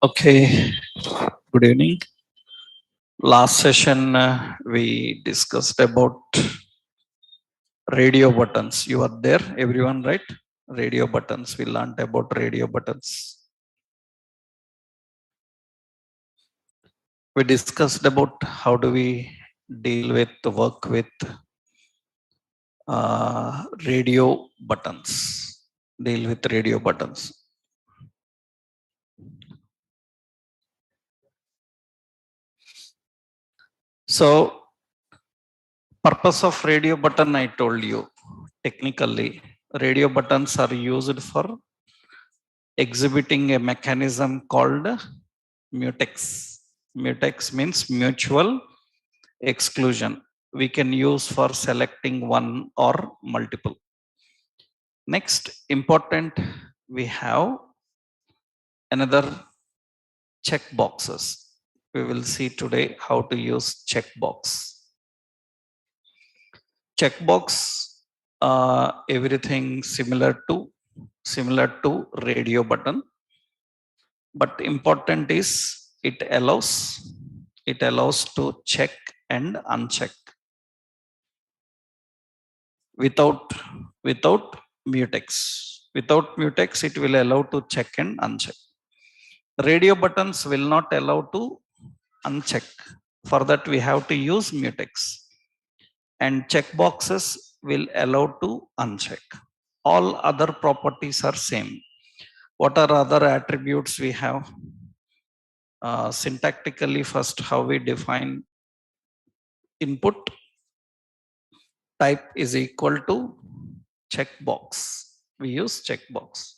Okay, good evening. Last session we discussed about radio buttons. You are there, everyone, right? Radio buttons. We learned about radio buttons. We discussed about how do we deal with, work with radio buttons. Deal with radio buttons. So, purpose of radio button, I told you. Technically, radio buttons are used for exhibiting a mechanism called mutex. Mutex means mutual exclusion. We can use for selecting one or multiple. Next, important, we have another check boxes. We will see today how to use checkbox. Checkbox, everything similar to radio button, but important is it allows to check and uncheck without mutex. Without mutex, it will allow to check and uncheck. Radio buttons will not allow to uncheck. For that, we have to use mutex, and checkboxes will allow to uncheck. All other properties are same. What are other attributes we have? Syntactically, first, how we define input type is equal to checkbox. We use checkbox.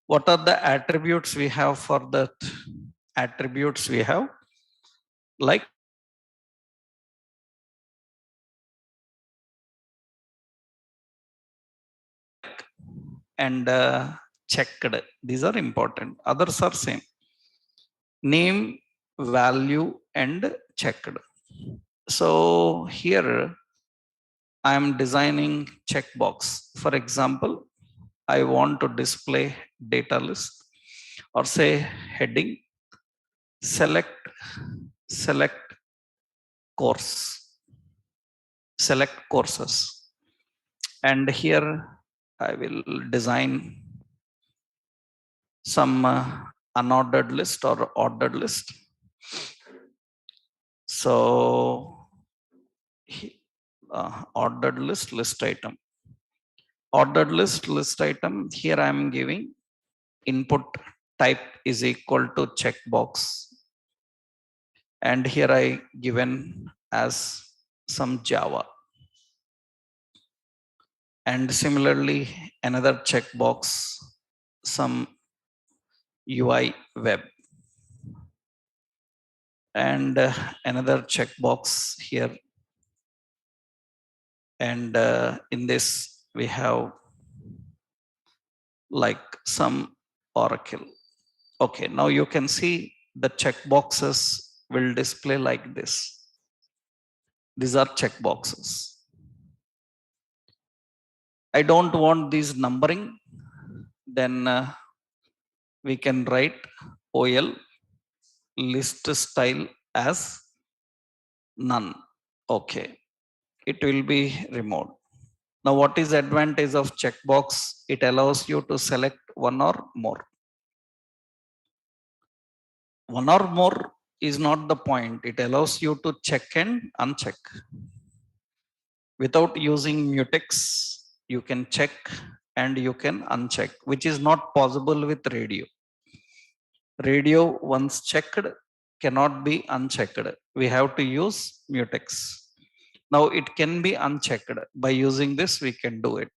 What are the attributes we have for that? Attributes we have like and checked. These are important. Others are same. Name, value, and checked. So here I am designing checkbox. For example, I want to display data list or say heading, select course, select courses. And here I will design some unordered list or ordered list. So ordered list item. Ordered list item. Here I am giving input type is equal to checkbox, and here I given as some Java, and similarly another checkbox, some UI web, and another checkbox here, and in this we have like some Oracle. Okay, now you can see the checkboxes will display like this. These are checkboxes. I don't want these numbering, then we can write OL list style as none. Okay, it will be removed. Now, what is the advantage of checkbox? It allows you to select one or more. One or more is not the point. It allows you to check and uncheck. Without using mutex, you can check and you can uncheck, which is not possible with radio. Radio, once checked, cannot be unchecked. We have to use mutex. Now it can be unchecked. By using this, we can do it.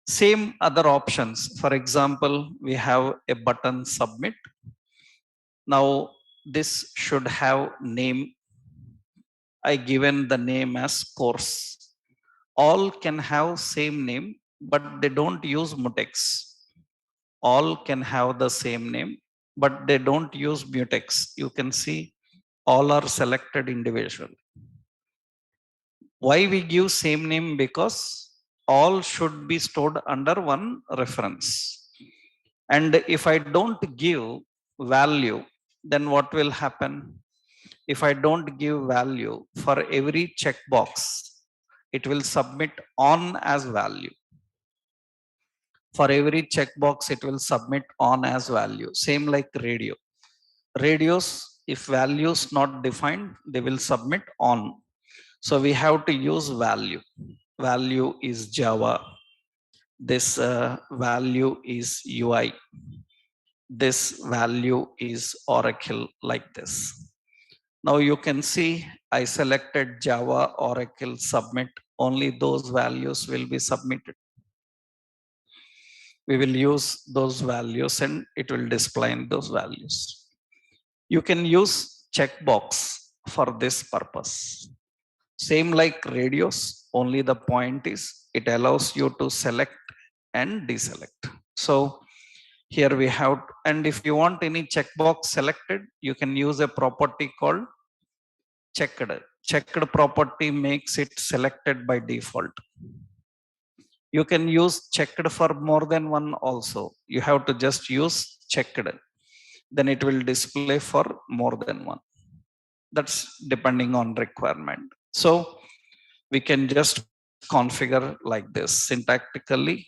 Same other options. For example, we have a button submit. Now this should have name. I given the name as course. All can have same name, but they don't use mutex. All can have the same name, but they don't use mutex. You can see all are selected individually. Why we give same name? Because all should be stored under one reference. And if I don't give value, then what will happen? If I don't give value for every checkbox, it will submit on as value. For every checkbox, it will submit on as value. Same like radio. Radios, if values not defined, they will submit on. So we have to use value. Value is Java. This value is UI. This value is Oracle, like this. Now you can see I selected Java, Oracle, submit. Only those values will be submitted. We will use those values and it will display in those values. You can use checkbox for this purpose. Same like radios, only the point is it allows you to select and deselect. So here we have, and if you want any checkbox selected, you can use a property called checked. Checked property makes it selected by default. You can use checked for more than one also. You have to just use checked. Then it will display for more than one. That's depending on requirement. So we can just configure like this syntactically.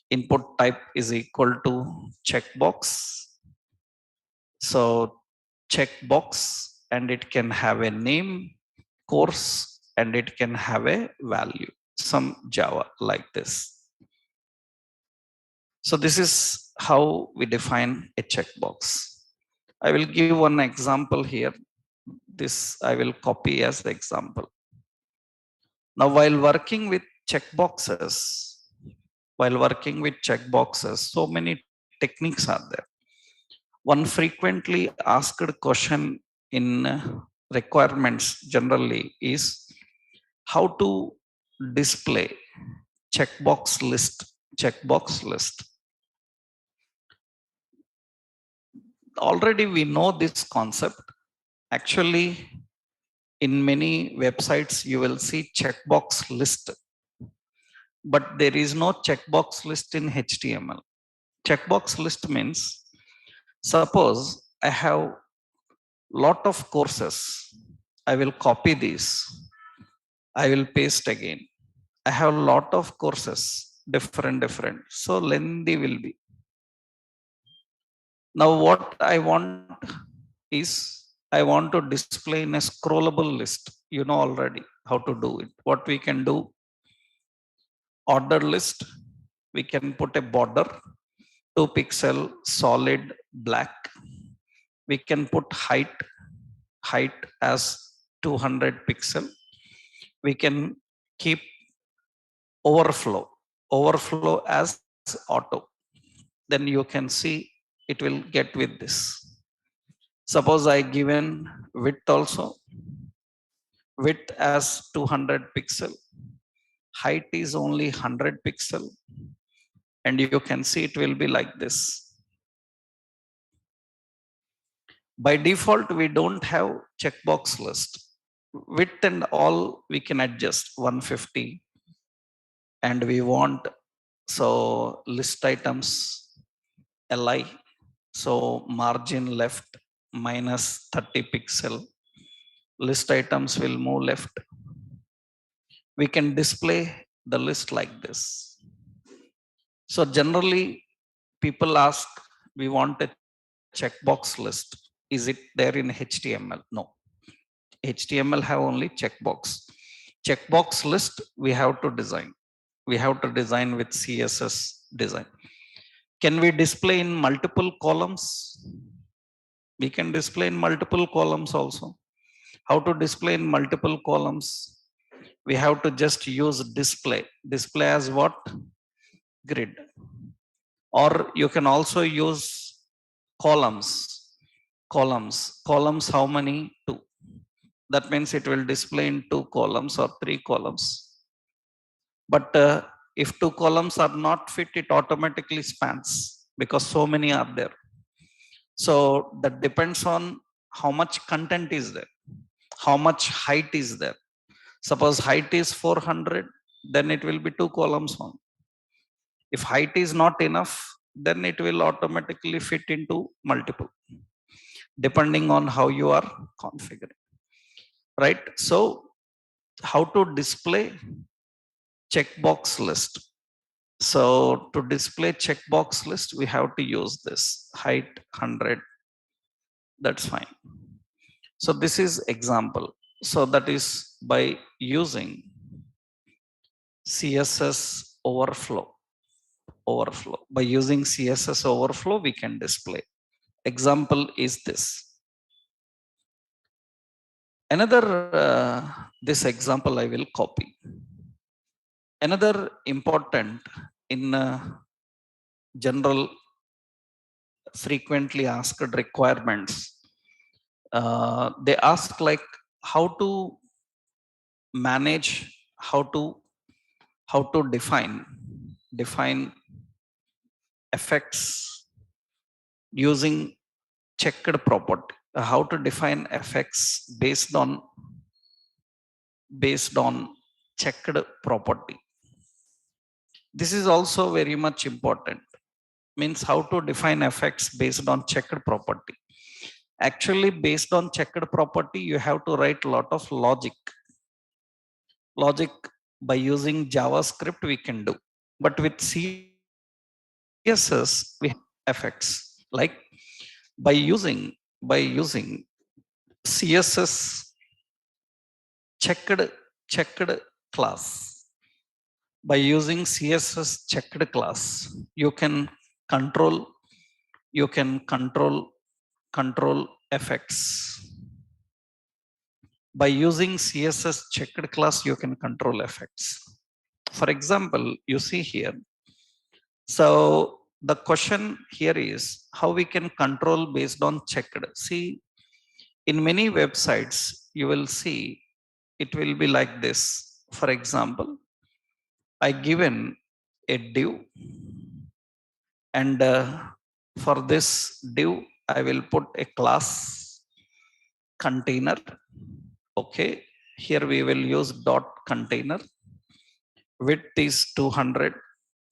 Input type is equal to checkbox. So checkbox, and it can have a name, course, and it can have a value, some Java like this. So this is how we define a checkbox. I will give one example here. This I will copy as the example. Now, while working with checkboxes, so many techniques are there. One frequently asked question in requirements generally is how to display checkbox list. Already we know this concept. Actually, in many websites, you will see checkbox list, but there is no checkbox list in HTML. Checkbox list means, suppose I have lot of courses. I will copy these. I will paste again. I have a lot of courses, different. So lengthy will be. Now what I want is, I want to display in a scrollable list. You know already how to do it. What we can do, order list, we can put a border, 2 pixel solid black. We can put height as 200 pixel. We can keep overflow as auto. Then you can see it will get with this. Suppose I given width also, width as 200 pixel, height is only 100 pixel, and you can see it will be like this. By default, we don't have checkbox list. Width and all we can adjust 150, and we want, so list items li, so margin left minus 30 pixel, list items will move left. We can display the list like this. So generally people ask, we want a checkbox list. Is it there in HTML? No. HTML have only checkbox. Checkbox list we have to design. We have to design with CSS design. Can we display in multiple columns? We can display in multiple columns also. How to display in multiple columns? We have to just use display. Display as what? Grid. Or you can also use columns. Columns how many? 2. That means it will display in 2 columns or 3 columns. But if 2 columns are not fit, it automatically spans because so many are there. So that depends on how much content is there, how much height is there. Suppose height is 400, then it will be 2 columns on. If height is not enough, then it will automatically fit into multiple. depending on how you are configuring, right? So how to display checkbox list? So to display checkbox list, we have to use this height 100. That's fine. So this is example. So that is by using CSS overflow. By using CSS overflow, we can display. Example is this. Another this example I will copy. Another important in general frequently asked requirements. They ask like how to manage, how to define effects using checked property. How to define effects based on checked property. This is also very much important. Means how to define effects based on checked property. Actually, based on checked property, you have to write a lot of logic. Logic by using JavaScript we can do. But with CSS, we have effects. Like by using CSS checked class. By using CSS checked class, you can control control effects. By using CSS checked class, you can control effects. For example, you see here. So the question here is how we can control based on checked. See, in many websites, you will see it will be like this. For example, I given a div, and for this div, I will put a class container. Okay, here we will use dot container. Width is 200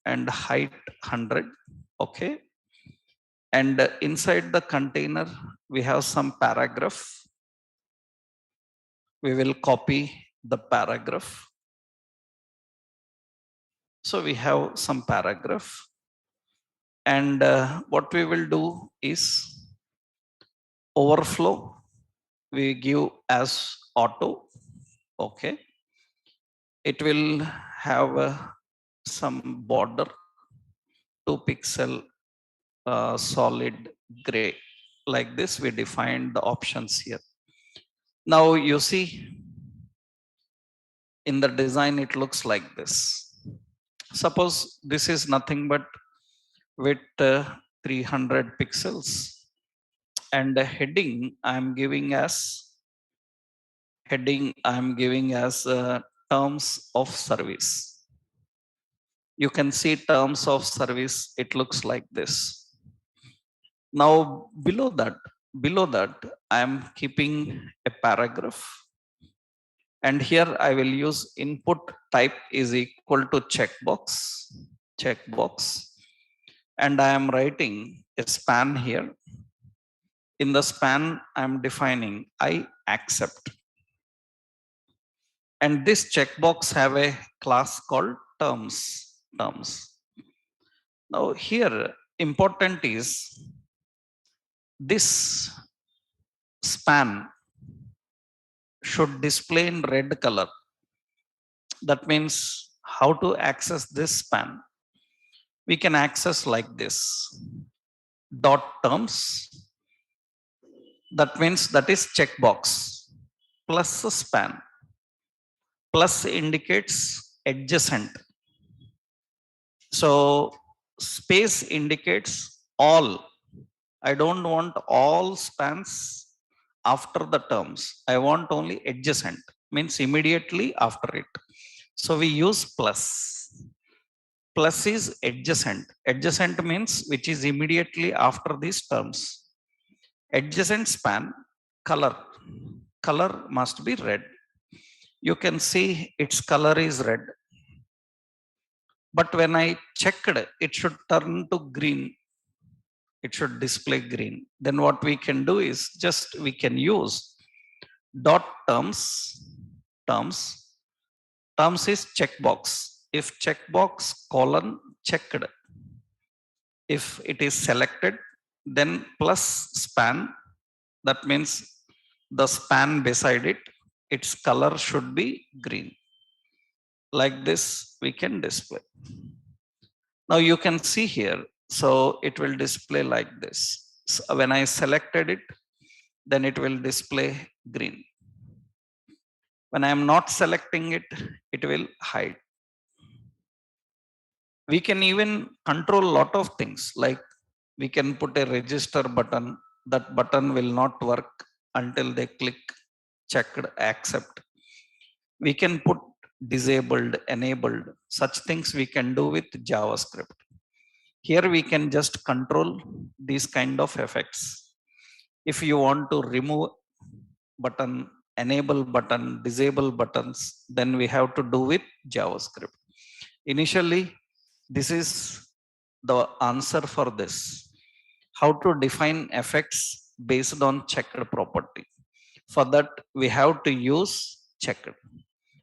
and height 100. Okay, and inside the container we have some paragraph. We will copy the paragraph. So we have some paragraph, and what we will do is overflow we give as auto. Okay, it will have some border 2 pixel solid gray. Like this we define the options here. Now you see in the design it looks like this. Suppose this is nothing but with 300 pixels, and the heading I'm giving as terms of service. You can see terms of service, it looks like this. Now below that I am keeping a paragraph, and here I will use input type is equal to checkbox, and I am writing a span here. In the span I am defining I accept, and this checkbox have a class called terms. Now here important is this span should display in red color. That means how to access this span? We can access like this. Dot terms. That means that is checkbox plus a span. Plus indicates adjacent. So space indicates all. I don't want all spans after the terms. I want only adjacent, means immediately after it. So we use plus. Plus is adjacent. Adjacent means which is immediately after these terms. Adjacent span, color. Color must be red. You can see its color is red. But when I checked, it should turn to green. it should display green. Then what we can do is just we can use dot terms. terms Terms is checkbox. If checkbox colon checked, if it is selected, then plus span, that means the span beside it, its color should be green. Like this we can display. Now you can see here, so it will display like this. So when I selected it, then it will display green. When I am not selecting it, it will hide. We can even control lot of things, like we can put a register button. That button will not work until they click checked accept. We can put disabled, enabled. Such things we can do with JavaScript. Here we can just control these kind of effects. If you want to remove button, enable button, disable buttons, then we have to do with JavaScript. Initially, this is the answer for this. How to define effects based on checked property. For that, we have to use checked.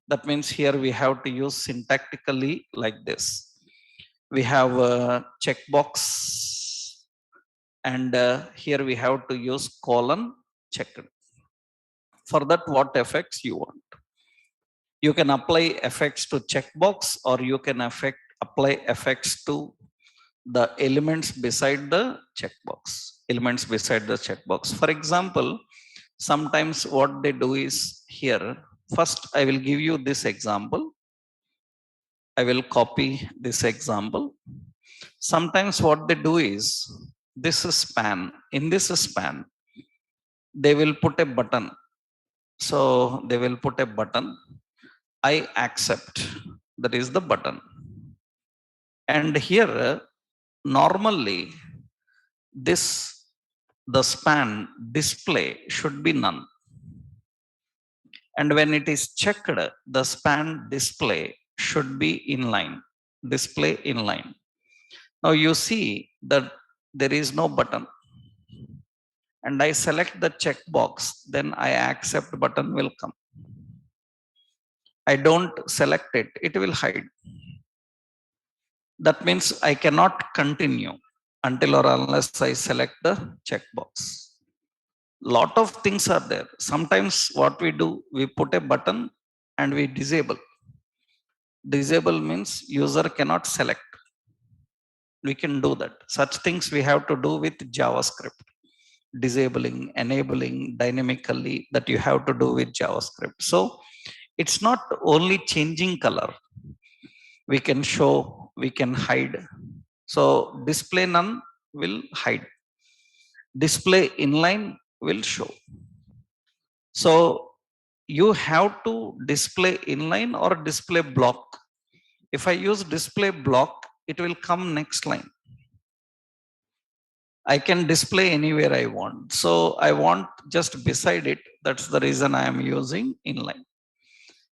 That means here we have to use syntactically like this. We have a checkbox, and here we have to use colon checked. For that, what effects you want? You can apply effects to checkbox, or you can apply effects to the elements beside the checkbox. Elements beside the checkbox. For example, sometimes what they do is here. First, I will give you this example. I will copy this example. Sometimes what they do is this span. In this span, they will put a button. So they will put a button. I accept. That is the button. And here, normally, the span display should be none. And when it is checked, the span display should be inline. Display inline. Now you see that there is no button. And I select the checkbox, then I accept button will come. I don't select it, it will hide. That means I cannot continue until or unless I select the checkbox. Lot of things are there. Sometimes what we do, we put a button and we disable. Disable means user cannot select. We can do that. Such things we have to do with JavaScript. Disabling, enabling dynamically, that you have to do with JavaScript. So it's not only changing color. We can show, we can hide. So display none will hide. Display inline will show. So you have to display inline or display block. If I use display block, it will come next line. I can display anywhere I want. So I want just beside it. That's the reason I am using inline.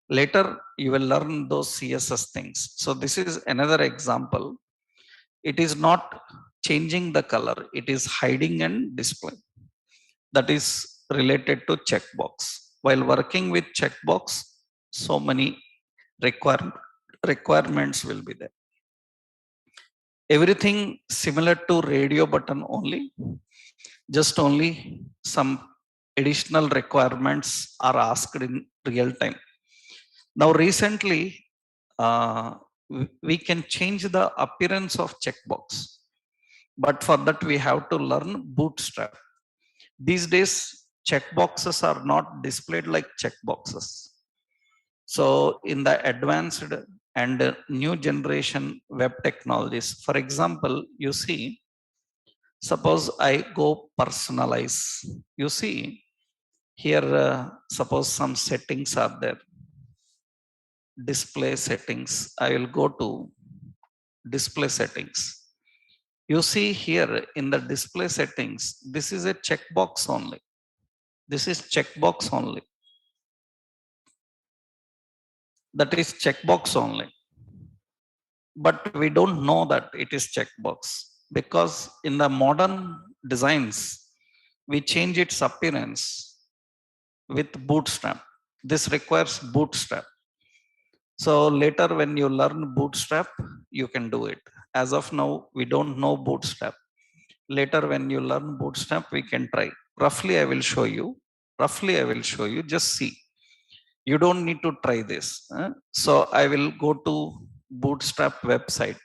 Later, you will learn those CSS things. So this is another example. It is not changing the color. It is hiding and displaying. That is related to checkbox. While working with checkbox, so many requirements will be there. Everything similar to radio button only. Just only some additional requirements are asked in real time. Now recently, we can change the appearance of checkbox, but for that we have to learn Bootstrap. These days, checkboxes are not displayed like checkboxes. So in the advanced and new generation web technologies, for example, you see, suppose I go personalize. You see here, suppose some settings are there. Display settings. I will go to display settings. You see here in the display settings, this is a checkbox only. This is checkbox only. That is checkbox only. But we don't know that it is checkbox. because in the modern designs, we change its appearance with Bootstrap. This requires Bootstrap. So later when you learn Bootstrap, you can do it. As of now, we don't know Bootstrap. Later when you learn Bootstrap, we can try. Roughly, I will show you. Roughly, I will show you. Just see. You don't need to try this. So I will go to Bootstrap website,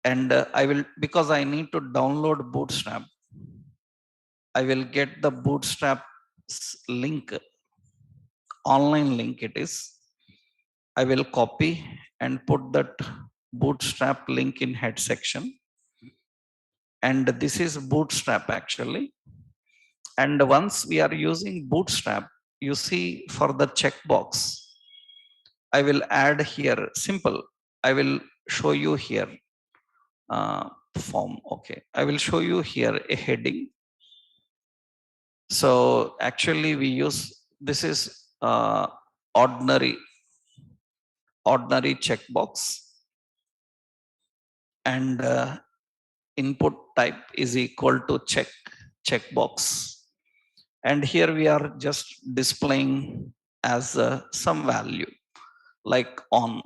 and I will, because I need to download Bootstrap, I will get the Bootstrap link, online link it is. I will copy and put that Bootstrap link in head section. And this is Bootstrap actually. And once we are using Bootstrap, you see for the checkbox, I will add here simple. I will show you here form. Okay, I will show you here a heading. So actually we use, this is ordinary checkbox, and input type is equal to checkbox. And here we are just displaying as some value like on,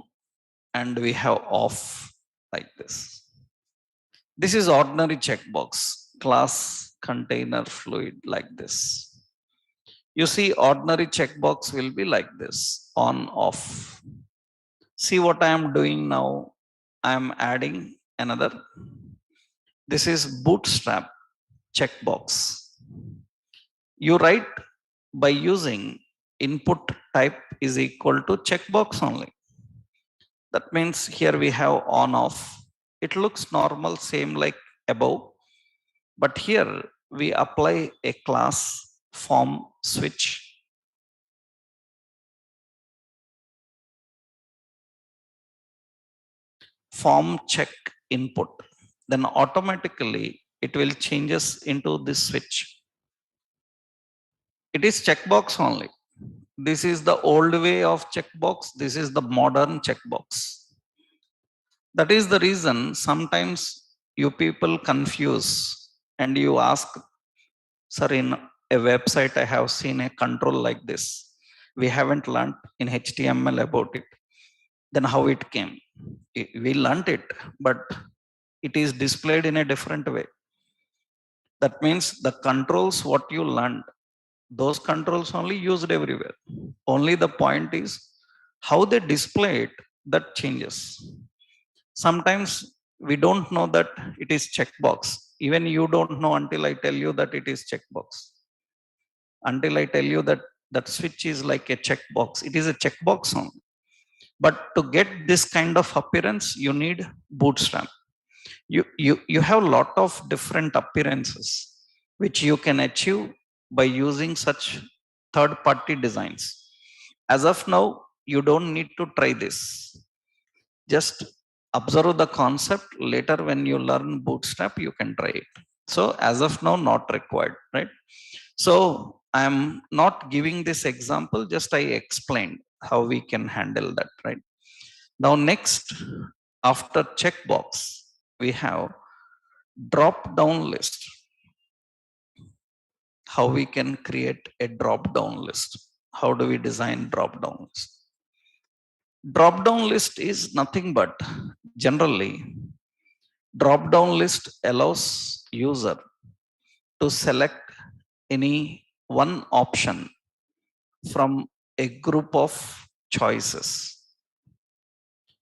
and we have off like this. This is ordinary checkbox, class container fluid like this. You see ordinary checkbox will be like this, on off. See what I am doing now. I am adding another. This is Bootstrap checkbox. You write by using input type is equal to checkbox only. That means here we have on off. It looks normal, same like above. But here we apply a class form switch. Form check input. Then automatically it will changes into this switch. It is checkbox only. This is the old way of checkbox. This is the modern checkbox. That is the reason sometimes you people confuse and you ask, sir, in a website I have seen a control like this. We haven't learned in HTML about it. Then how it came? We learned it, but it is displayed in a different way. That means the controls what you learned, those controls only used everywhere. Only the point is how they display it, that changes. Sometimes we don't know that it is checkbox. Even you don't know until I tell you that it is checkbox. Until I tell you that that switch is like a checkbox. It is a checkbox only. But to get this kind of appearance, you need Bootstrap. You have a lot of different appearances which you can achieve by using such third-party designs. As of now, you don't need to try this. Just observe the concept. Later, when you learn Bootstrap, you can try it. So as of now, not required, right? So I'm not giving this example, just I explained how we can handle that, right? Now next, after checkbox, we have drop down list. How we can create a drop down list? How do we design drop down list? Drop down list is nothing but generally drop down list allows user to select any one option from a group of choices.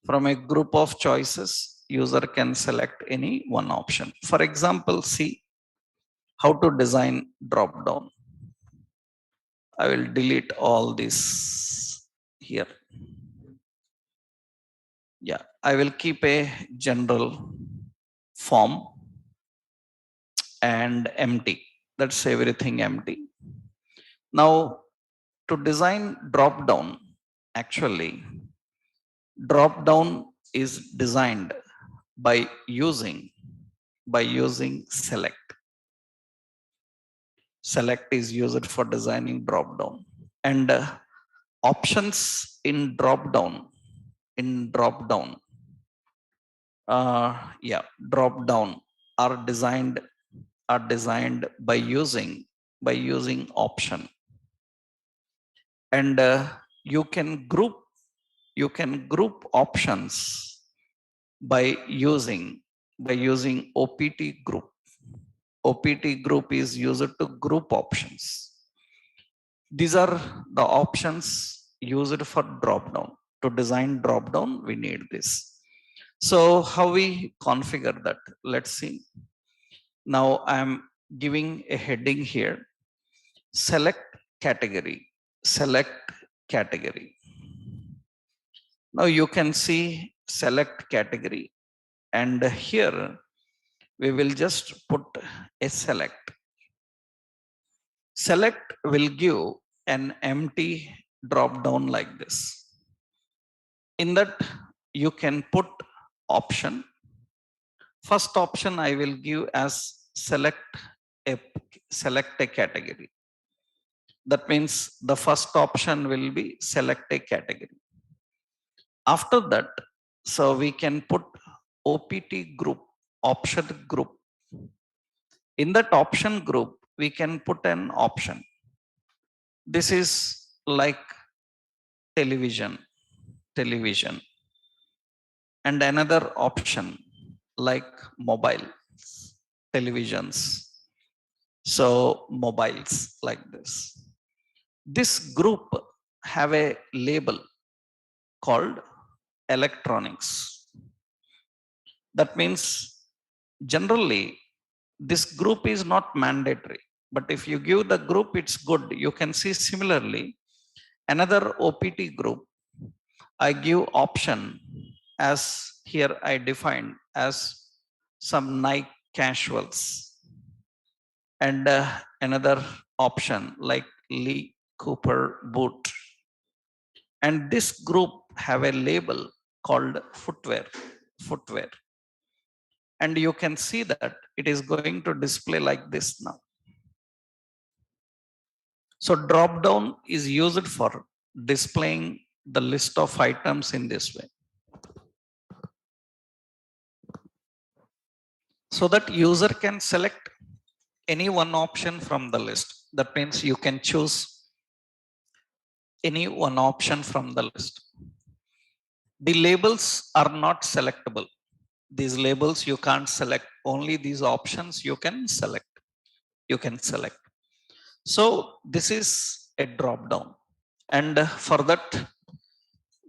From a group of choices, user can select any one option. For example, see how to design drop down. I will delete all this here. Yeah, I will keep a general form and empty. That's everything empty. Now, to design drop down, actually, drop down is designed by using select. Select is used for designing drop down, and options in drop down Yeah, drop down are designed by using option, and you can group options by using OPT group. OPT group is used to group options. These are the options used for drop down. To design drop down, we need this. So how we configure that? Let's see. Now I'm giving a heading here. Select category. Select category. Now you can see select category, and here we will just put a select. Select will give an empty drop down like this. In that you can put option. First option I will give as a select a category. That means the first option will be select a category. After that, so we can put OPT group, option group. In that option group, we can put an option. This is like television, and another option like mobile, televisions. So mobiles like this. This group have a label called electronics. That means generally this group is not mandatory, but if you give the group, it's good. You can see similarly another OPT group. I give option as here I defined as some Nike casuals, and another option like Lee Cooper boot. And this group have a label called footwear. And you can see that it is going to display like this now. So drop down is used for displaying the list of items in this way, so that user can select any one option from the list. That means you can choose any one option from the list. The labels are not selectable. These labels you can't select. Only these options you can select. So this is a drop down. And for that,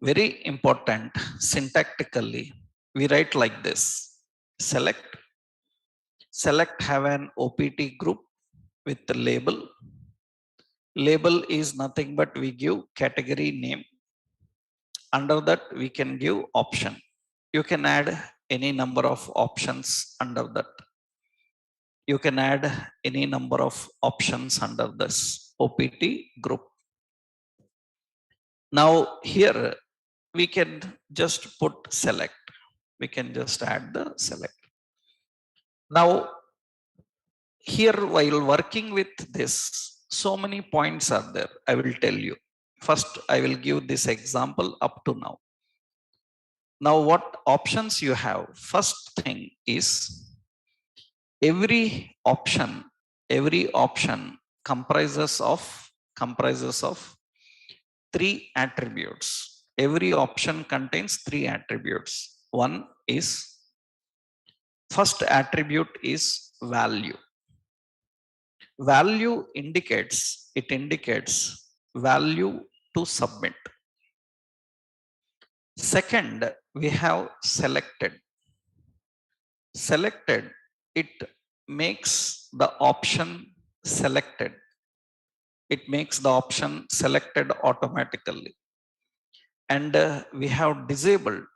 very important, syntactically, we write like this. Select have an OPT group with the label. Label is nothing but we give category name. Under that, we can give option. You can add any number of options under that. You can add any number of options under this OPT group. Now here we can just put select. We can just add the select. Now here while working with this, so many points are there. I will tell you. First, I will give this example up to now. Now what options you have? First thing is every option comprises of three attributes. Every option contains three attributes. One is, first attribute is value. Value indicates value to submit. Second, we have selected. It makes the option selected. It makes the option selected automatically. And we have disabled.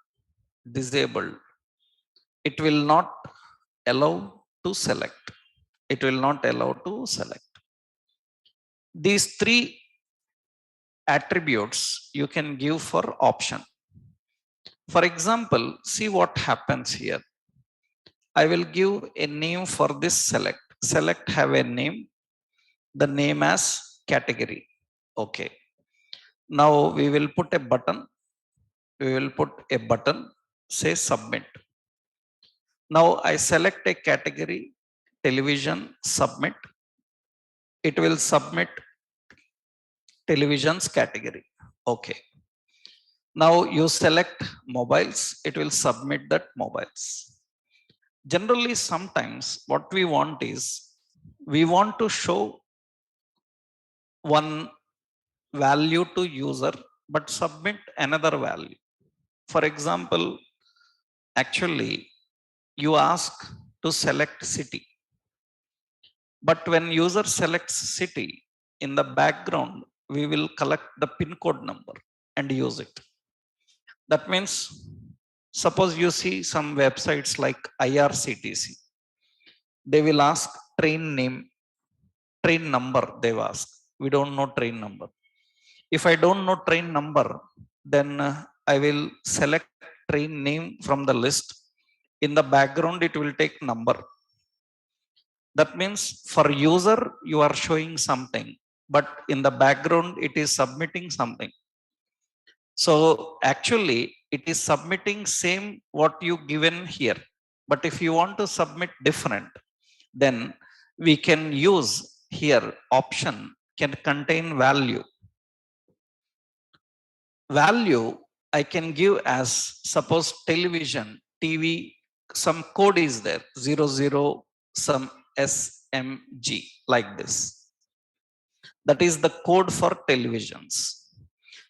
It will not allow to select. These three attributes you can give for option. For example, see what happens here. I will give a name for this select. Select have a name. The name as category. Okay. Now we will put a button. Say submit. Now I select a category, television, submit. It will submit televisions category. Okay. Now you select mobiles, it will submit that mobiles. Generally, sometimes what we want is we want to show one value to user but submit another value. For example, actually you ask to select city, but when user selects city, in the background we will collect the pin code number and use it. That means suppose you see some websites like IRCTC, they will ask train name, train number they've asked. We don't know train number. If I don't know train number, then I will select train name from the list. In the background, it will take number. That means for user, you are showing something, but in the background, it is submitting something. So actually, it is submitting same what you given here. But if you want to submit different, then we can use here option can contain value. Value I can give as suppose television, TV, some code is there, 00, some SMG like this. That is the code for televisions.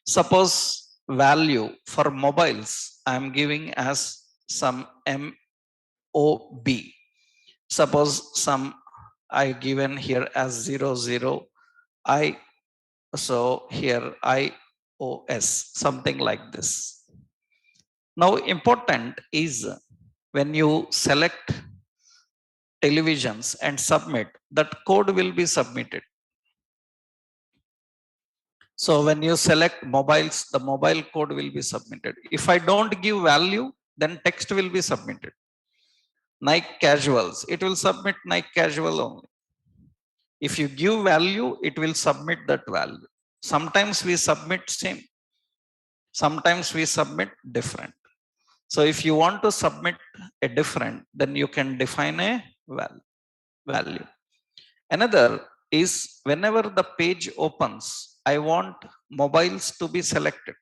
Suppose value for mobiles, I am giving as some MOB. Suppose some I given here as 00, I, so here iOS, something like this. Now important is when you select televisions and submit, that code will be submitted. So when you select mobiles, the mobile code will be submitted. If I don't give value, then text will be submitted. Nike casuals, it will submit Nike casual only. If you give value, it will submit that value. Sometimes we submit same, sometimes we submit different. So if you want to submit a different, then you can define a value. Another is whenever the page opens, I want mobiles to be selected.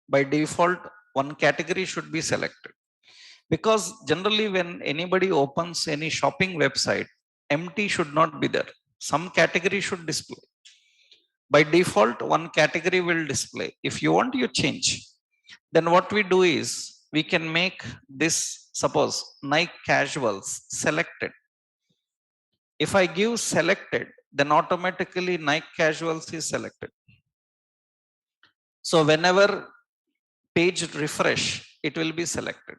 By default, one category should be selected. Because generally when anybody opens any shopping website, empty should not be there. Some category should display. By default, one category will display. If you want, you change. Then what we do is we can make this, suppose Nike casuals selected. If I give selected, then automatically Nike casuals is selected. So whenever page refresh, it will be selected.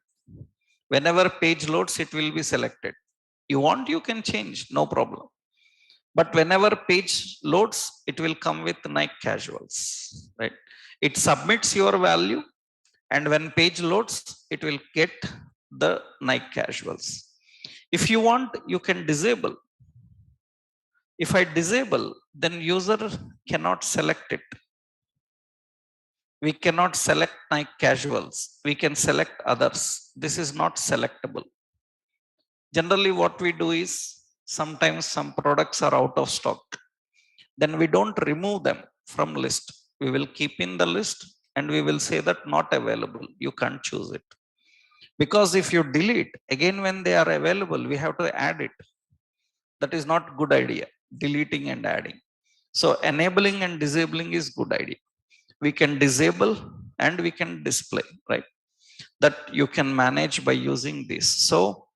Whenever page loads, it will be selected. You want, you can change, no problem. But whenever page loads, it will come with Nike casuals, right? It submits your value, and when page loads, it will get the Nike casuals. If you want, you can disable. If I disable, then user cannot select it. We cannot select Nike casuals. We can select others. This is not selectable. Generally, what we do is sometimes some products are out of stock. Then we don't remove them from list. We will keep in the list and we will say that not available. You can't choose it. Because if you delete, again when they are available, we have to add it. That is not good idea, deleting and adding. So enabling and disabling is good idea. We can disable and we can display, right? That you can manage by using this. So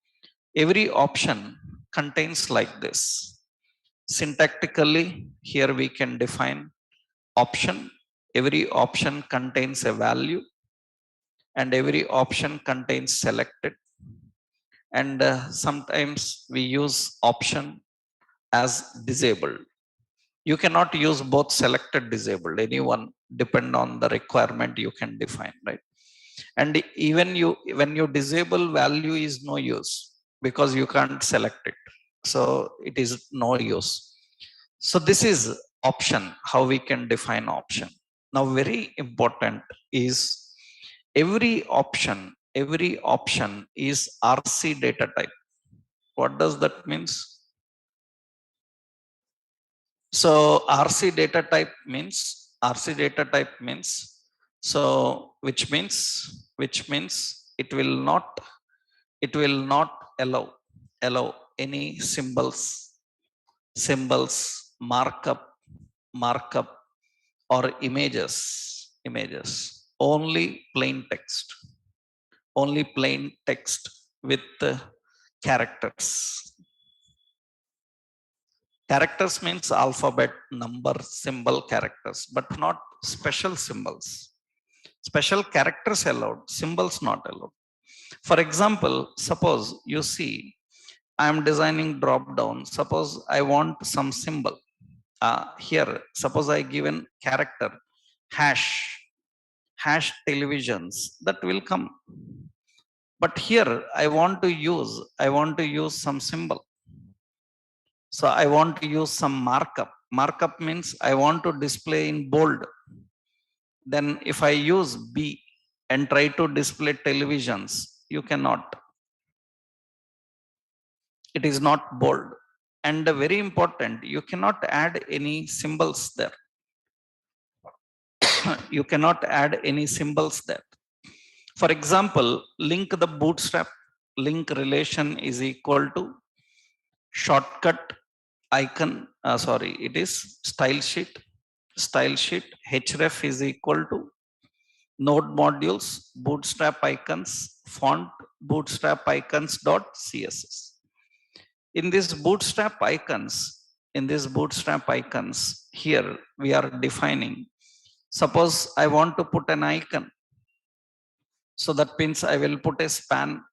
every option contains like this. Syntactically, here we can define option. Every option contains a value and every option contains selected. And sometimes we use option as disabled. You cannot use both selected disabled. Anyone depend on the requirement you can define, right? And even you, when you disable value is no use because you can't select it. So it is no use. So this is option, how we can define option. Now very important is every option every option is RC data type. What does that means? So which means it will not allow any symbols, markup or images, only plain text with characters. Characters means alphabet, number, symbol, characters, but not special symbols. Special characters allowed, symbols not allowed. For example, suppose you see I am designing drop down. Suppose I want some symbol. Here, suppose I given character hash televisions, that will come. But here I want to use some symbol. So I want to use some markup. Markup means I want to display in bold. Then if I use B and try to display televisions, you cannot. It is not bold. And very important, you cannot add any symbols there. You cannot add any symbols there. For example, link the bootstrap. Link relation is equal to shortcut icon. It is style sheet. Style sheet href is equal to node modules bootstrap icons font bootstrap icons dot css. In this bootstrap icons, here we are defining. Suppose I want to put an icon. So that means I will put a span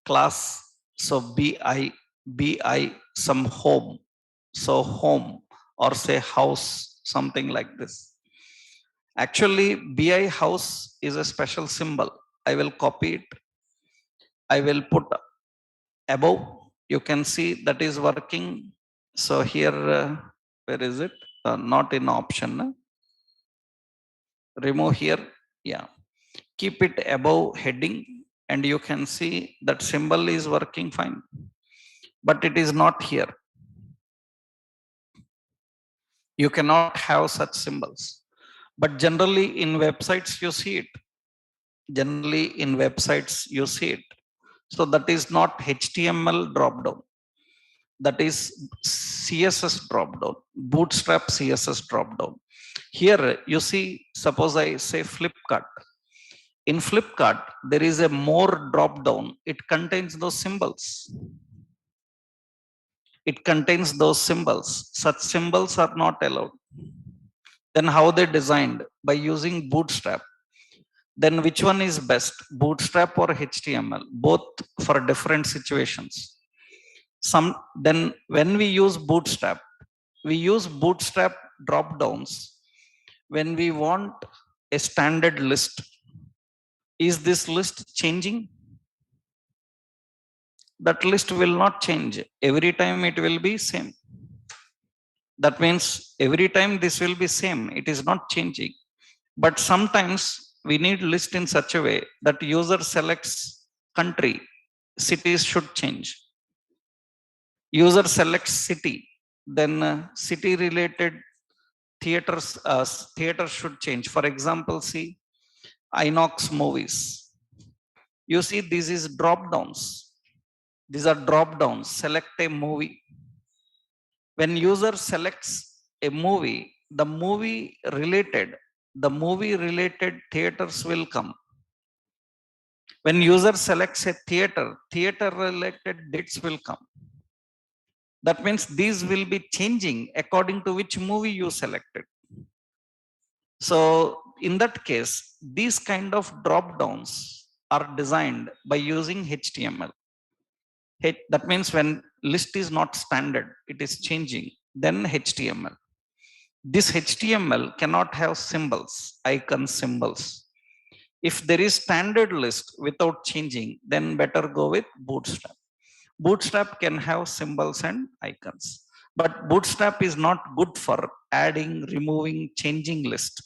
class. So bi some home. So home or say house, something like this. Actually, bi house is a special symbol. I will copy it. I will put above. You can see that is working. So here, where is it? Not in option. Remove here. Yeah. Keep it above heading and you can see that symbol is working fine. But it is not here. You cannot have such symbols. But generally in websites you see it. So that is not HTML dropdown. That is CSS dropdown, bootstrap CSS dropdown. Here you see, suppose I say Flipkart. In Flipkart, there is a more dropdown. It contains those symbols. Such symbols are not allowed. Then how they designed? By using bootstrap. Then which one is best, bootstrap or HTML? Both for different situations. Then when we use bootstrap drop downs when we want a standard list. Is this list changing? That list will not change. Every time it will be same. That means every time this will be same. It is not changing. But sometimes we need list in such a way that user selects country. Cities should change. User selects city. Then city related theaters should change. For example, see Inox movies. You see, this is drop downs. These are drop downs. Select a movie. When user selects a movie, the movie related theaters will come. When user selects a theater related dates will come. That means these will be changing according to which movie you selected. So in that case, these kind of drop downs are designed by using HTML. That means when list is not standard, it is changing, then HTML. This HTML cannot have symbols, icon symbols. If there is standard list without changing, then better go with Bootstrap. Bootstrap can have symbols and icons. But Bootstrap is not good for adding, removing, changing list.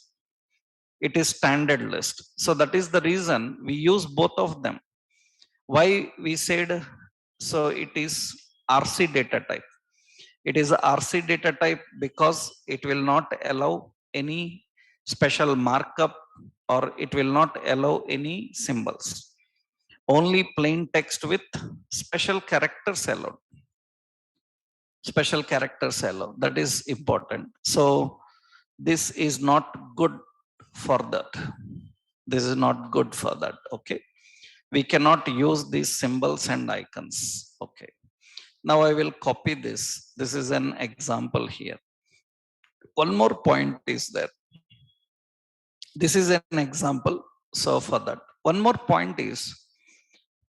It is standard list. So that is the reason we use both of them. Why we said so? It is RC data type. It is a RC data type because it will not allow any special markup, or it will not allow any symbols. Only plain text with special characters allowed. Special characters allowed. That is important. So this is not good for that. This is not good for that. Okay. We cannot use these symbols and icons. Okay. Now I will copy this. This is an example here. One more point is there. This is an example. So for that, one more point is,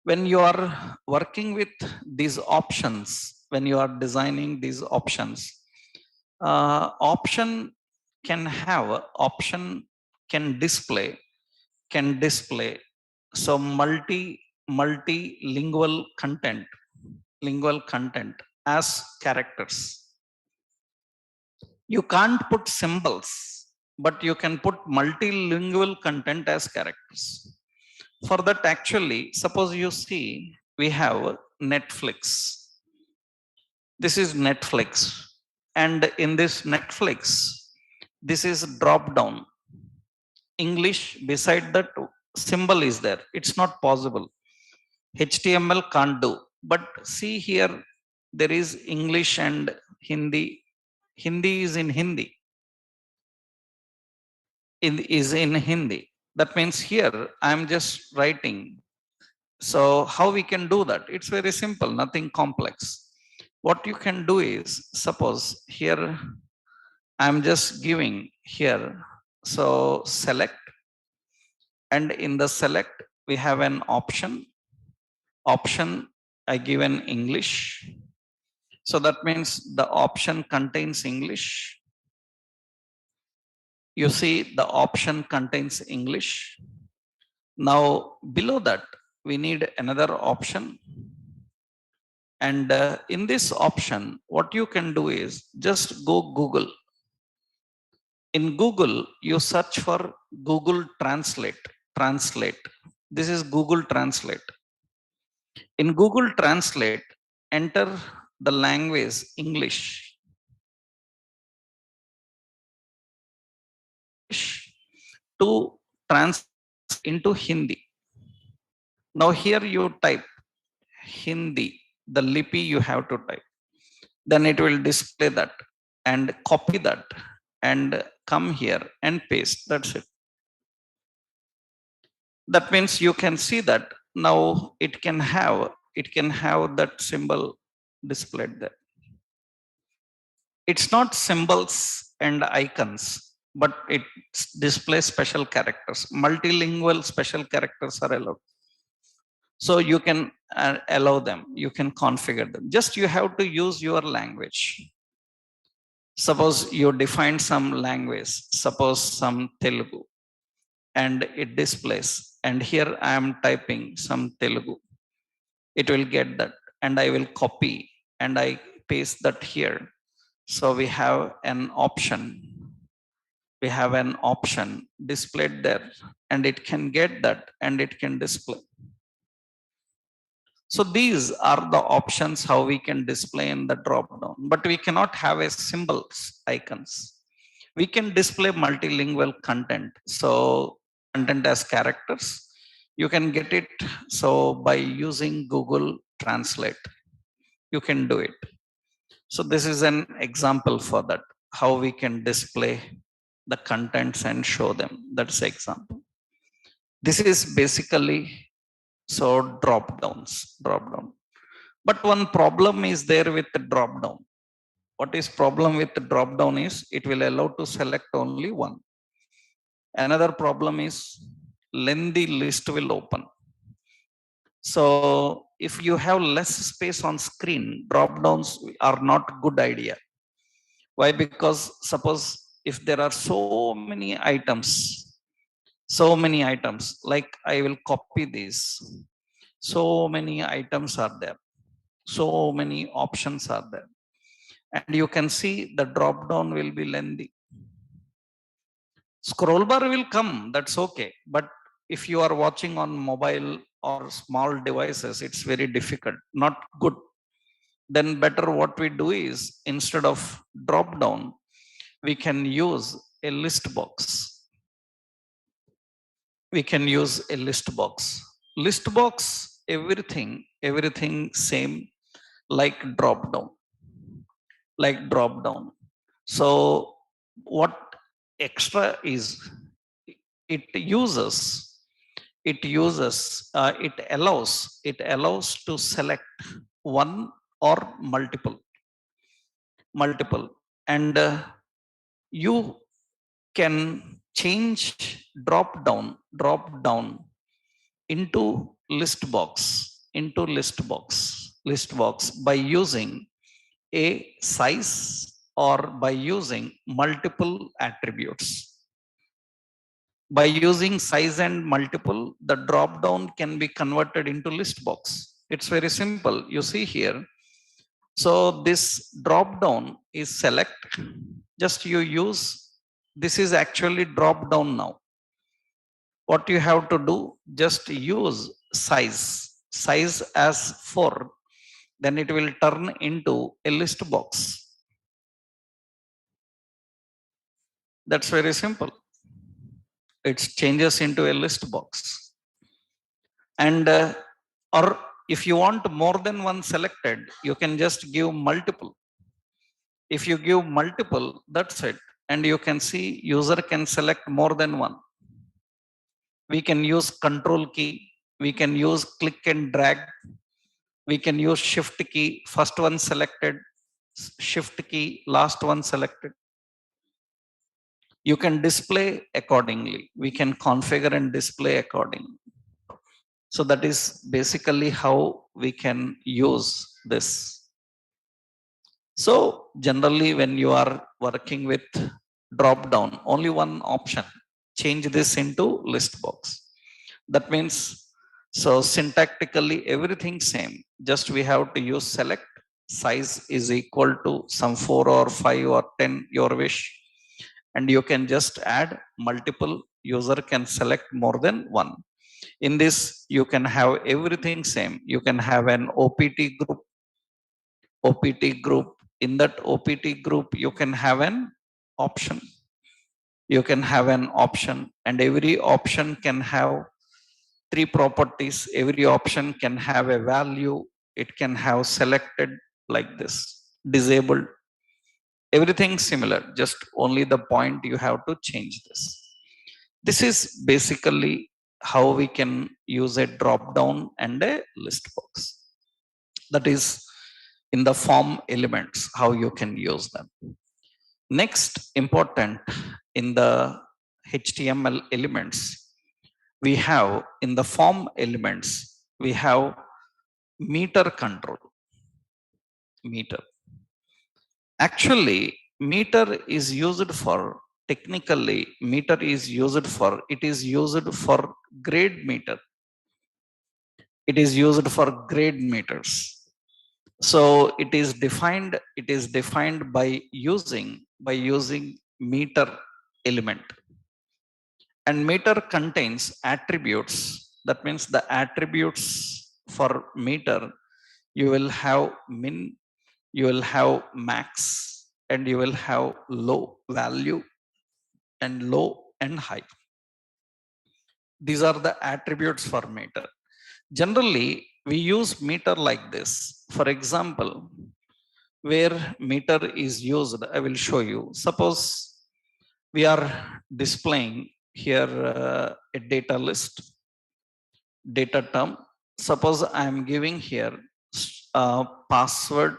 when you are working with these options, when you are designing these options, option can have option can display so multilingual content, lingual content as characters. You can't put symbols, but you can put multilingual content as characters. For that, actually, suppose you see, we have Netflix. This is Netflix. And in this Netflix, this is drop down. English beside that symbol is there. It's not possible. HTML can't do. But see here, there is English and Hindi. Hindi is in Hindi. Is in Hindi. That means here I am just writing. So how we can do that? It's very simple, nothing complex. What you can do is, suppose here I am just giving here, so select, and in the select we have an option. I give an English. So that means the option contains English. You see, the option contains English. Now below that we need another option. And in this option, what you can do is just go Google. In Google, you search for Google Translate. Translate. This is Google Translate. In Google Translate, enter the language English to translate into Hindi. Now here you type Hindi, the lipi you have to type. Then it will display that, and copy that and come here and paste. That's it. That means you can see that now it can have that symbol displayed there. It's not symbols and icons, but it displays special characters. Multilingual special characters are allowed. So you can allow them, you can configure them. Just you have to use your language. Suppose you define some language, suppose some Telugu, and it displays. And here I am typing some Telugu. It will get that, and I will copy and I paste that here. So we have an option. We have an option displayed there, and it can get that and it can display. So these are the options how we can display in the drop down, but we cannot have a symbols, icons. We can display multilingual content. So content as characters, you can get it. So by using Google Translate, you can do it. So this is an example for that, how we can display the contents and show them. That's the example. This is basically, so drop down. But one problem is there with the drop down. What is problem with the drop down is it will allow to select only one. Another problem is lengthy list will open. So if you have less space on screen, drop downs are not good idea. Why? Because suppose if there are so many items, like I will copy these. So many items are there. So many options are there. And you can see the drop down will be lengthy. Scroll bar will come, that's okay. But if you are watching on mobile or small devices, it's very difficult, not good. Then better what we do is, instead of drop down, we can use a list box. We can use a list box. List box, everything same, like drop down, like drop down. So what extra is, it uses, it allows to select one or multiple, and you can change drop down into list box by using a size or by using multiple attributes. By using size and multiple, the drop down can be converted into list box. It's very simple, you see here. So this drop down is select, just you use, this is actually drop down now. What you have to do, just use size as 4, then it will turn into a list box. That's very simple. It changes into a list box. And or if you want more than one selected, you can just give multiple. If you give multiple, that's it, and you can see user can select more than one. We can use control key, we can use click and drag, we can use shift key, first one selected, shift key, last one selected. You can display accordingly, we can configure and display accordingly. So that is basically how we can use this. So generally when you are working with drop down, only one option, change this into list box. That means, so syntactically everything same, just we have to use select, size is equal to some 4 or 5 or 10, your wish, and you can just add multiple, user can select more than one. In this you can have everything same, you can have an opt group. In that opt group you can have an option, and every option can have 3 properties, every option can have a value, it can have selected, like this, disabled, everything similar, just only the point you have to change this. This is basically how we can use a drop down and a list box. That is in the form elements, how you can use them. Next important, in the HTML elements, we have, in the form elements, we have meter control. Meter, actually meter is used for, technically meter is used for, it is used for grade meter, it is used for grade meters. So it is defined by using meter element, and meter contains attributes. That means the attributes for meter, you will have min, you will have max, and you will have low value and low and high. These are the attributes for meter. Generally we use meter like this. For example, where meter is used, I will show you. Suppose we are displaying here a data list, data term. Suppose I am giving here password,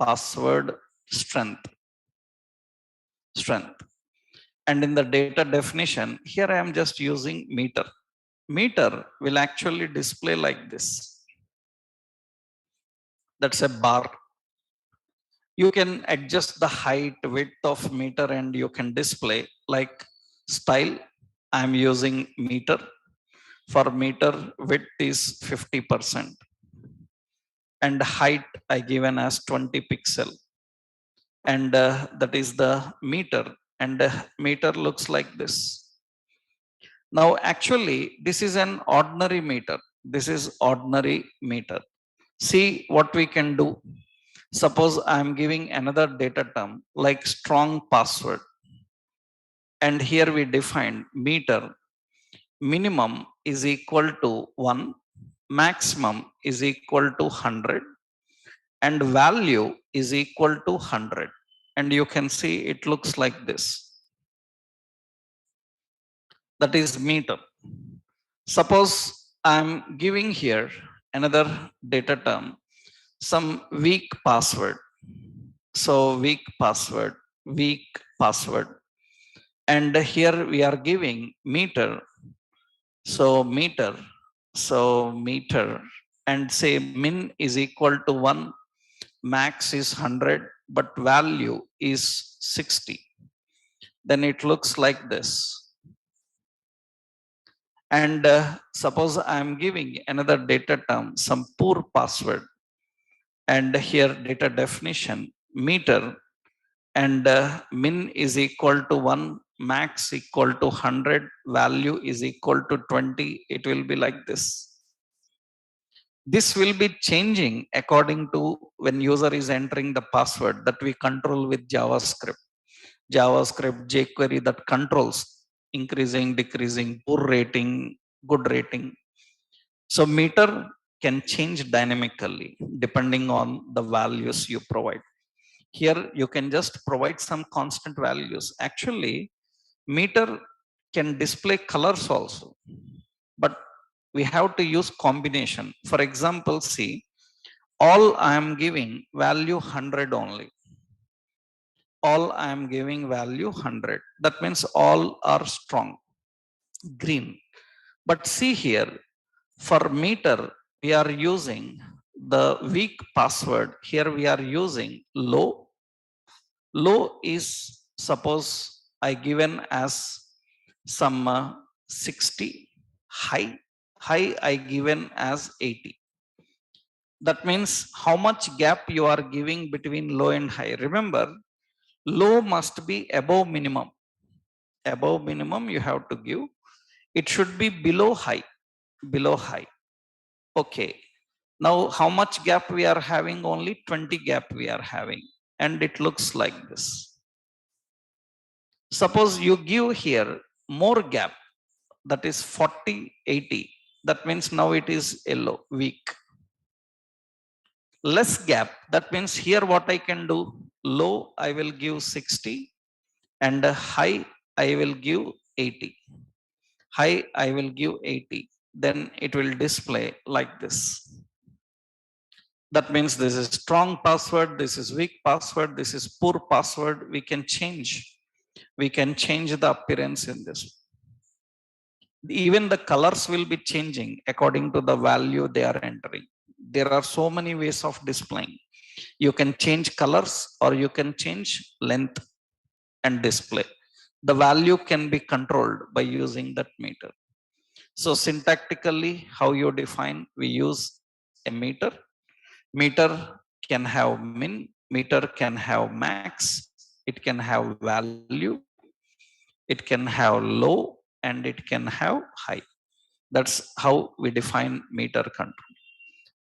password strength, and in the data definition here I am just using meter. Meter will actually display like this, that's a bar. You can adjust the height, width of meter, and you can display like style. I am using meter. For meter, width is 50% and height I given as 20 pixel, and that is the meter, and meter looks like this. Now actually this is an ordinary meter, This is ordinary meter. See what we can do. Suppose I am giving another data term like strong password, and here we define meter minimum is equal to 1, maximum is equal to 100, and value is equal to 100. And you can see it looks like this. That is meter. Suppose I'm giving here another data term, some weak password. So weak password. And here we are giving meter. So meter, so meter, and say min is equal to 1, max is 100, but value is 60. Then it looks like this. And suppose I am giving another data term, some poor password, and here data definition meter, and min is equal to 1, max equal to 100, value is equal to 20. It will be like this. This will be changing according to when user is entering the password that we control with JavaScript jQuery that controls increasing, decreasing, poor rating, good rating. So meter can change dynamically depending on the values you provide. Here you can just provide some constant values. Actually, meter can display colors also, but we have to use combination. For example, see, all I am giving value 100 only. All I am giving value 100. That means all are strong, green. But see here, for meter, we are using the weak password. Here we are using low. Low is, suppose I given as some 60. High I given as 80. That means how much gap you are giving between low and high. Remember, low must be above minimum. Above minimum you have to give. It should be below high. Below high. Okay. Now how much gap we are having? Only 20 gap we are having. And it looks like this. Suppose you give here more gap, that is 40, 80. That means now it is yellow, weak. Less gap, that means here what I can do, low I will give 60, and high I will give 80. High I will give 80. Then it will display like this. That means this is strong password, this is weak password, this is poor password. We can change. We can change the appearance in this. Even the colors will be changing according to the value they are entering. There are so many ways of displaying. You can change colors or you can change length and display. The value can be controlled by using that meter. So syntactically, how you define, we use a meter. Meter can have min, meter can have max, it can have value, it can have low, and it can have high. That's how we define meter control.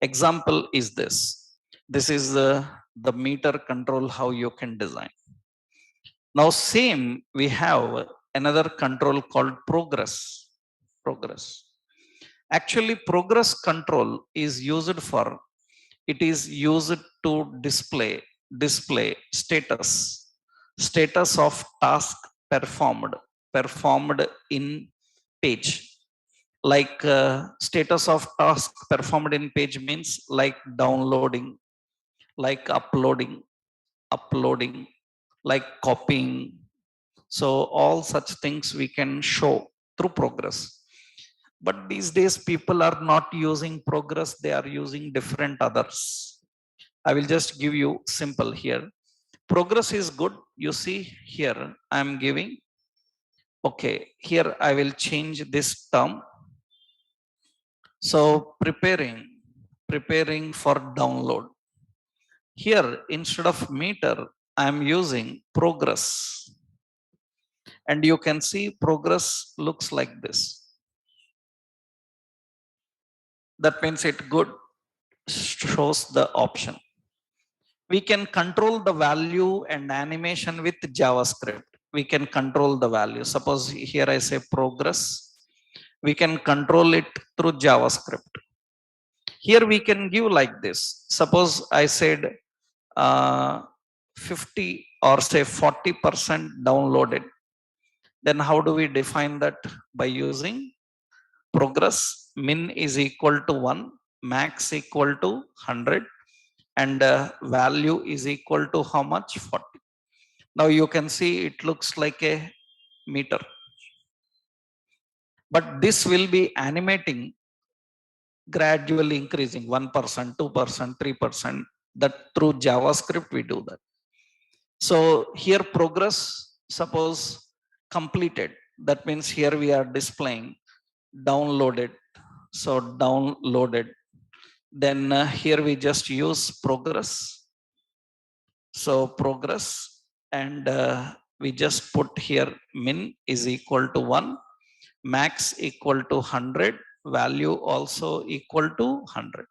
Example is this. This is the meter control, how you can design. Now same, we have another control called progress. Progress. Actually, progress control is used for, it is used to display status of task performed in page. Like status of task performed in page means like downloading, like uploading, like copying. So all such things we can show through progress. But these days people are not using progress, they are using different others. I will just give you simple here. Progress is good. You see here I am giving, okay, here I will change this term. So preparing for download. Here instead of meter I am using progress, and you can see progress looks like this. That means it good shows the option. We can control the value and animation with JavaScript. We can control the value. Suppose here I say progress. We can control it through JavaScript. Here we can give like this. Suppose I said 50 or say 40% downloaded. Then how do we define that? By using progress. Min is equal to 1, max equal to 100, and value is equal to how much? 40. Now you can see it looks like a meter, but this will be animating, gradually increasing 1%, 2%, 3%. That through JavaScript we do that. So here progress, suppose completed. That means here we are displaying downloaded. So downloaded. Then here we just use progress. So progress, and we just put here min is equal to 1, max equal to 100, value also equal to 100.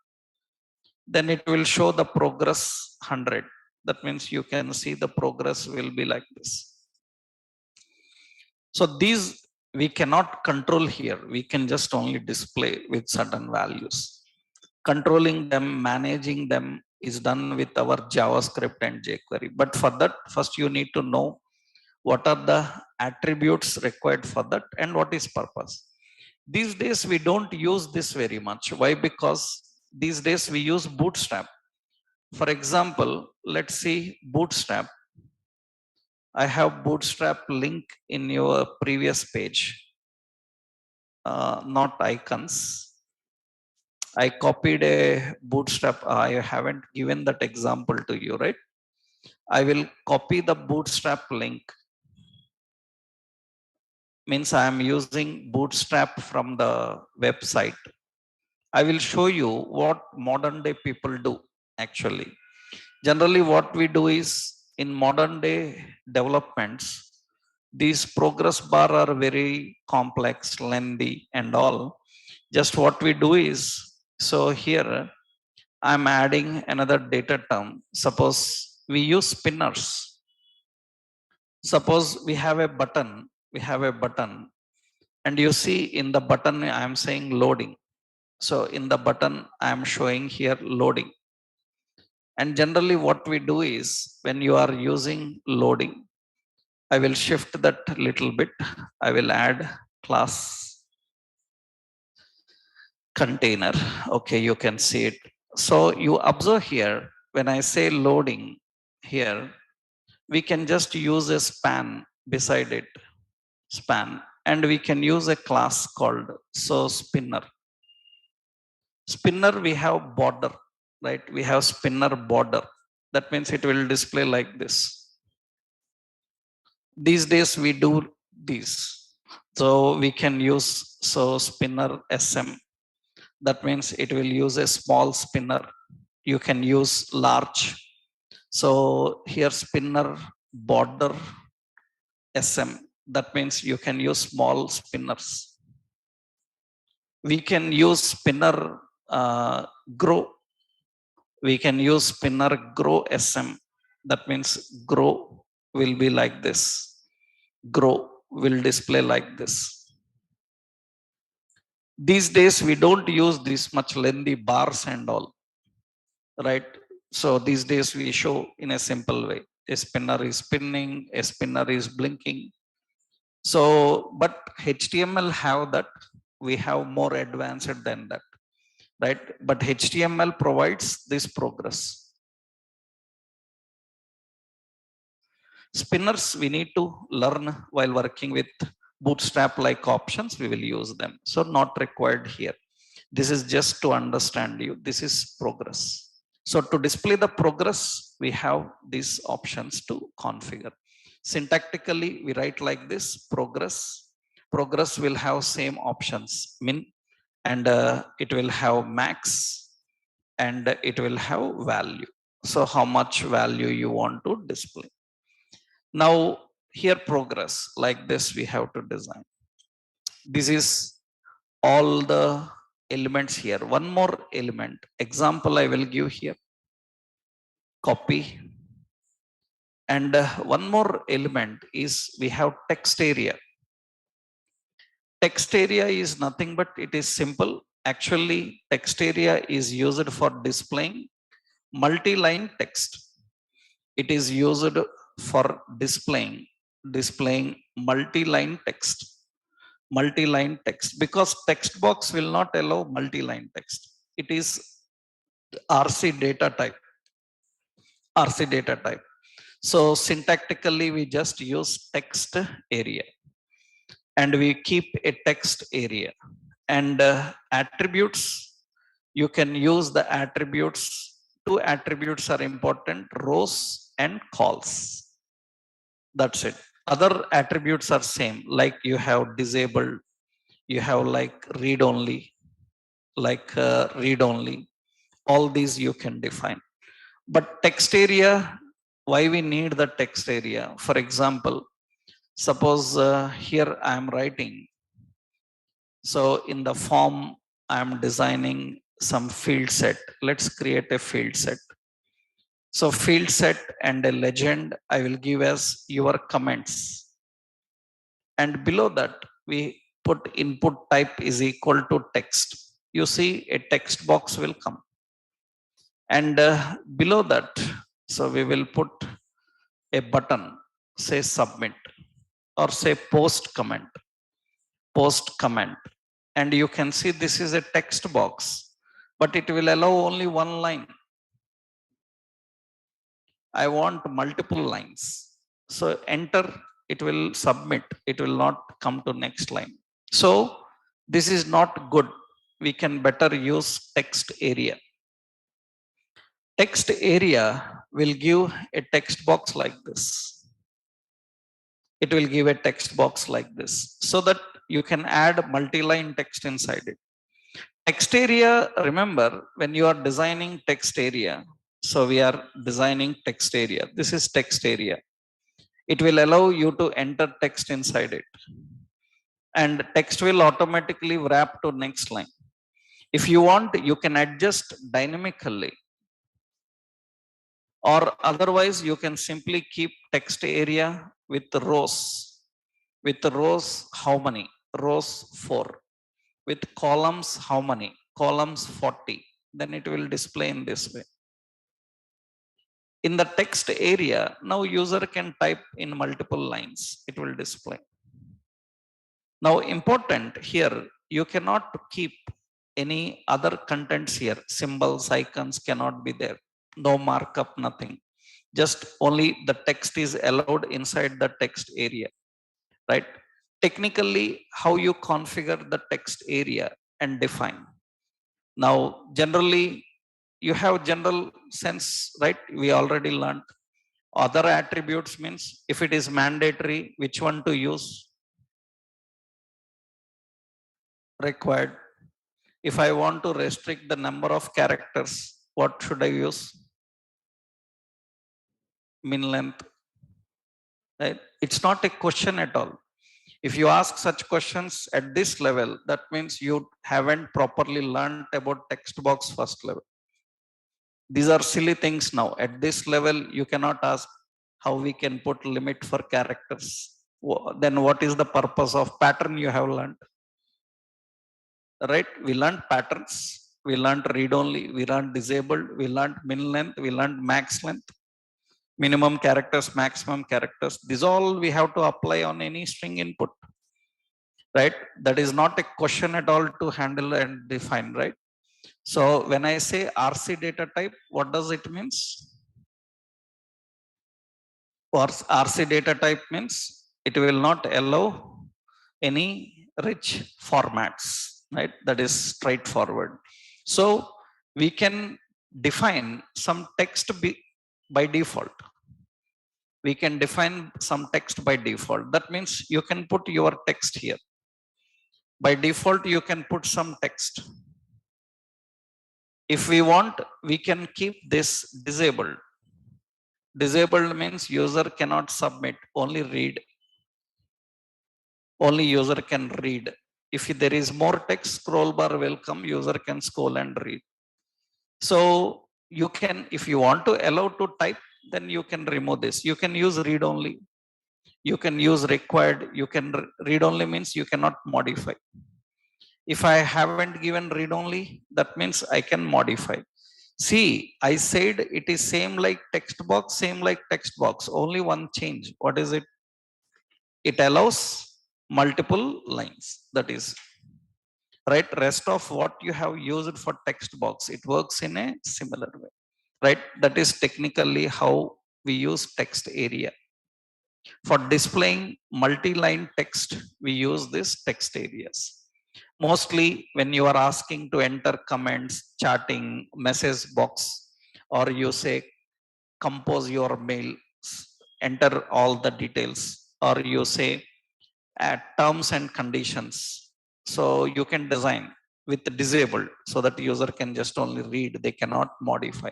Then it will show the progress 100. That means you can see the progress will be like this. So these we cannot control here. We can just only display with certain values. Controlling them, managing them is done with our JavaScript and jQuery. But for that, first you need to know what are the attributes required for that and what is purpose. These days we don't use this very much. Why? Because these days we use Bootstrap. For example, let's see Bootstrap. I have Bootstrap link in your previous page, not icons. I copied a Bootstrap. I haven't given that example to you, right? I will copy the Bootstrap link. Means I am using Bootstrap from the website. I will show you what modern day people do actually. Generally, what we do is in modern day developments, these progress bar are very complex, lengthy, and all. Just what we do is, so here I'm adding another data term. Suppose we use spinners. Suppose we have a button, and you see in the button I am saying loading. So in the button I am showing here loading. And generally what we do is when you are using loading, I will shift that little bit. I will add class container. Okay, you can see it. So you observe here, when I say loading here, we can just use a span beside it, span, and we can use a class called so spinner. Spinner, we have border, right? We have spinner border. That means it will display like this. These days we do this. So we can use so spinner SM. That means it will use a small spinner. You can use large. So here spinner border SM. That means you can use small spinners. We can use spinner grow. We can use spinner grow SM. That means grow will be like this. Grow will display like this. These days we don't use this much lengthy bars and all, right? So these days we show in a simple way. A spinner is spinning, a spinner is blinking. So, but HTML have that. We have more advanced than that, right? But HTML provides this progress. Spinners we need to learn while working with Bootstrap like options. We will use them. So not required here. This is just to understand you. This is progress. So to display the progress, we have these options to configure. Syntactically, we write like this, progress. Progress will have same options, min, and it will have max, and it will have value. So how much value you want to display. Now here progress, like this we have to design. This is all the elements here. One more element. Example I will give here. Copy. And one more element is we have text area. Text area is nothing but it is simple. Actually, text area is used for displaying multi-line text. It is used for displaying multi-line text. Multi-line text, because text box will not allow multi-line text. It is RC data type. RC data type. So syntactically, we just use text area and we keep a text area. And attributes, you can use the attributes. Two attributes are important, rows and calls. That's it. Other attributes are same, like you have disabled, you have like read only, like read only. All these you can define. But text area, why we need the text area? For example, suppose here I am writing. So in the form, I am designing some field set. Let's create a field set. So field set and a legend I will give as your comments. And below that, we put input type is equal to text. You see a text box will come. And below that, so we will put a button, say submit, or say post comment. Post comment. And you can see this is a text box, but it will allow only one line. I want multiple lines. So enter, it will submit, it will not come to next line. So this is not good. We can better use text area. Text area will give a text box like this. It will give a text box like this, so that you can add multi-line text inside it. Text area, remember, when you are designing text area, so we are designing text area. This is text area. It will allow you to enter text inside it. And text will automatically wrap to next line. If you want, you can adjust dynamically. Or otherwise, you can simply keep text area with rows. With rows, how many? Rows 4. With columns, how many? Columns 40. Then it will display in this way. In the text area, now user can type in multiple lines. It will display. Now important here, you cannot keep any other contents here. Symbols, icons cannot be there. No markup, nothing. Just only the text is allowed inside the text area, right? Technically, how you configure the text area and define. Now, generally, you have general sense, right? We already learned. Other attributes means if it is mandatory, which one to use? Required. If I want to restrict the number of characters, what should I use? Min length. Right? It's not a question at all. If you ask such questions at this level, that means you haven't properly learned about text box first level. These are silly things now. At this level, you cannot ask how we can put limit for characters. Then what is the purpose of pattern you have learned? Right? We learned patterns. We learned read only. We learned disabled. We learned min length. We learned max length. Minimum characters, maximum characters. These all we have to apply on any string input. Right? That is not a question at all to handle and define, right? So when I say RC data type, what does it means? Or RC data type means it will not allow any rich formats, right? That is straightforward. So we can define some text by default. We can define some text by default. That means you can put your text here. By default, you can put some text. If we want, we can keep this disabled. Disabled means user cannot submit, only read. Only user can read. If there is more text, scroll bar will come, user can scroll and read. So you can, if you want to allow to type, then you can remove this. You can use read only. You can use required. You can read only means you cannot modify. If I haven't given read only, that means I can modify. See, I said it is same like text box, same like text box. Only one change. What is it? It allows multiple lines. That is right. Rest of what you have used for text box, it works in a similar way. Right. That is technically how we use text area. For displaying multi-line text, we use this text areas. Mostly when you are asking to enter comments, chatting, message box, or you say compose your mail, enter all the details, or you say terms and conditions. So you can design with disabled so that user can just only read, they cannot modify.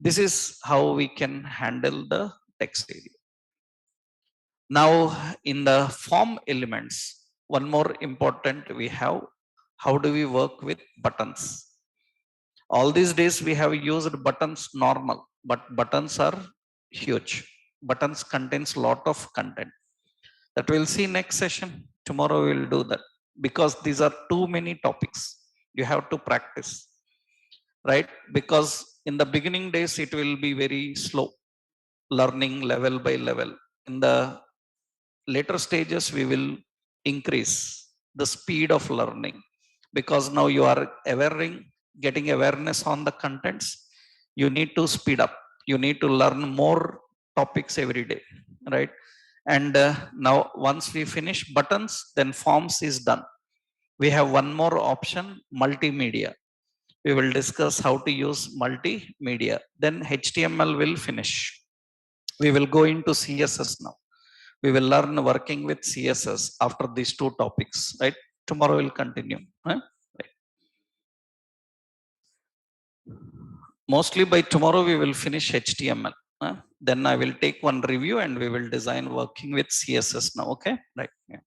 This is how we can handle the text area. Now in the form elements, one more important we have, how do we work with buttons? All these days we have used buttons normal, but buttons are huge. Buttons contains lot of content. That we'll see next session. Tomorrow we'll do that because these are too many topics. You have to practice, right? Because in the beginning days it will be very slow, learning level by level. In the later stages we will increase the speed of learning because now you are getting awareness on the contents. You need to speed up, you need to learn more topics every day, right? And now once we finish buttons, then forms is done. We have one more option, multimedia. We will discuss how to use multimedia, then HTML will finish. We will go into CSS now. We will learn working with CSS after these two topics, right? Tomorrow we'll continue. Right? Mostly by tomorrow we will finish HTML. Then I will take one review and we will design working with CSS now. Okay, right? Yeah.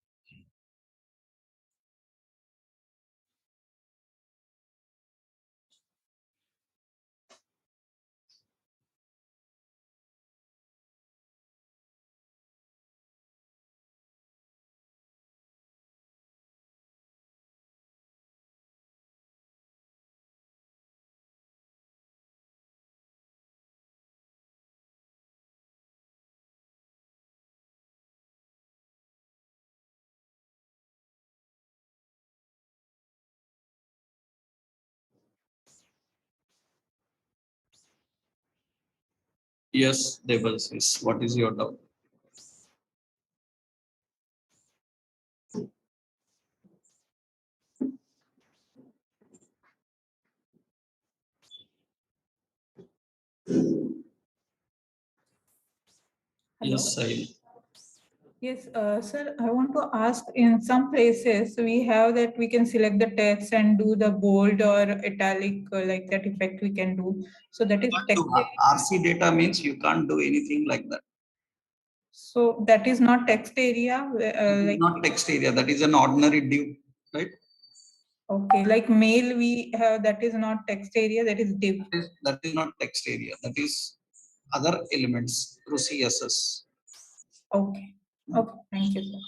Yes, Devasis, what is your doubt? Yes, I. Yes, sir, I want to ask, in some places we have that we can select the text and do the bold or italic, like that effect we can do. So that is text. RC data means you can't do anything like that. So that is not text area? Like not text area, that is an ordinary div, right? Okay, like mail we have, that is not text area, that is div. That is not text area, that is other elements through CSS. Okay, okay, thank you, sir.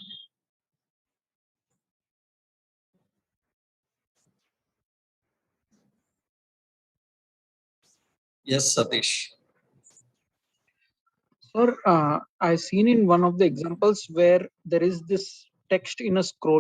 Yes, Satish. Sir, I seen in one of the examples where there is this text in a scroll